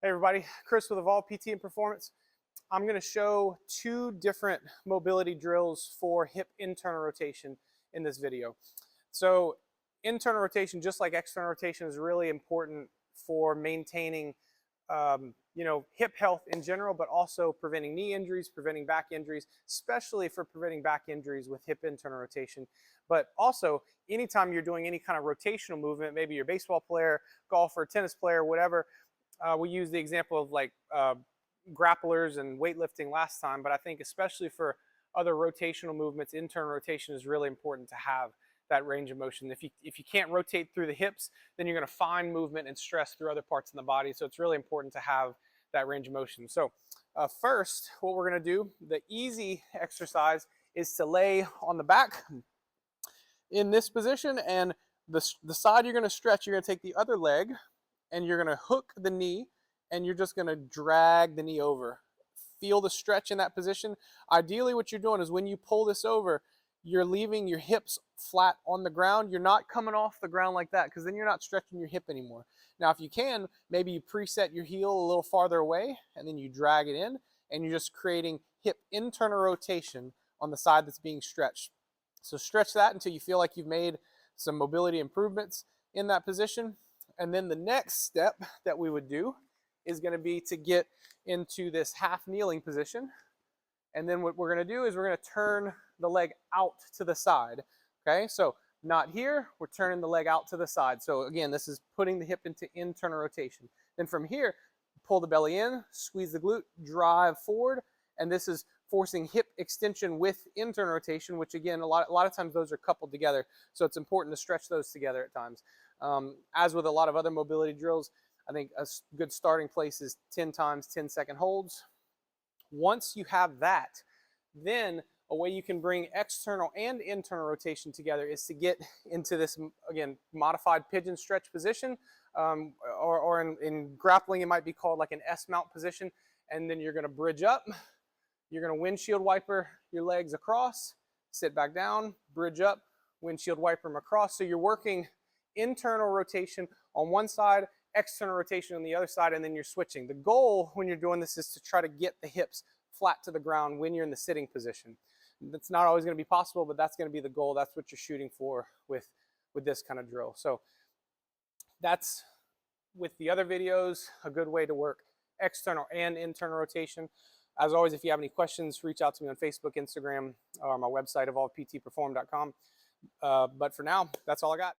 Hey everybody, Chris with Evolve PT and Performance. I'm going to show two different mobility drills for hip internal rotation in this video. So internal rotation, just like external rotation, is really important for maintaining hip health in general, but also preventing knee injuries, preventing back injuries, especially for preventing back injuries with hip internal rotation. But also, anytime you're doing any kind of rotational movement, maybe you're a baseball player, golfer, tennis player, whatever. We used the example of grapplers and weightlifting last time, but I think especially for other rotational movements, internal rotation is really important to have that range of motion. If you can't rotate through the hips, then you're going to find movement and stress through other parts in the body. So it's really important to have that range of motion. So first, what we're going to do, the easy exercise is to lay on the back in this position, and the side you're going to stretch, you're going to take the other leg and you're going to hook the knee and you're just going to drag the knee over. Feel the stretch in that position. Ideally, what you're doing is when you pull this over, you're leaving your hips flat on the ground. You're not coming off the ground like that, because then you're not stretching your hip anymore. Now, if you can, maybe you preset your heel a little farther away and then you drag it in, and you're just creating hip internal rotation on the side that's being stretched. So stretch that until you feel like you've made some mobility improvements in that position. And then the next step that we would do is going to be to get into this half kneeling position. And then what we're going to do is we're going to turn the leg out to the side. Okay, so not here, we're turning the leg out to the side. So again, this is putting the hip into internal rotation. Then from here, pull the belly in, squeeze the glute, drive forward, and this is forcing hip extension with internal rotation, which again, a lot of times those are coupled together. So it's important to stretch those together at times. As with a lot of other mobility drills, I think a good starting place is 10 times 10-second holds. Once you have that, then a way you can bring external and internal rotation together is to get into this, again, modified pigeon stretch position, or in grappling, it might be called like an S-mount position. And then you're going to bridge up. You're going to windshield wiper your legs across, sit back down, bridge up, windshield wiper them across. So you're working internal rotation on one side, external rotation on the other side, and then you're switching. The goal when you're doing this is to try to get the hips flat to the ground when you're in the sitting position. That's not always going to be possible, but that's going to be the goal. That's what you're shooting for with this kind of drill. So that's, with the other videos, a good way to work external and internal rotation. As always, if you have any questions, reach out to me on Facebook, Instagram, or my website, evolveptperform.com. But for now, that's all I got.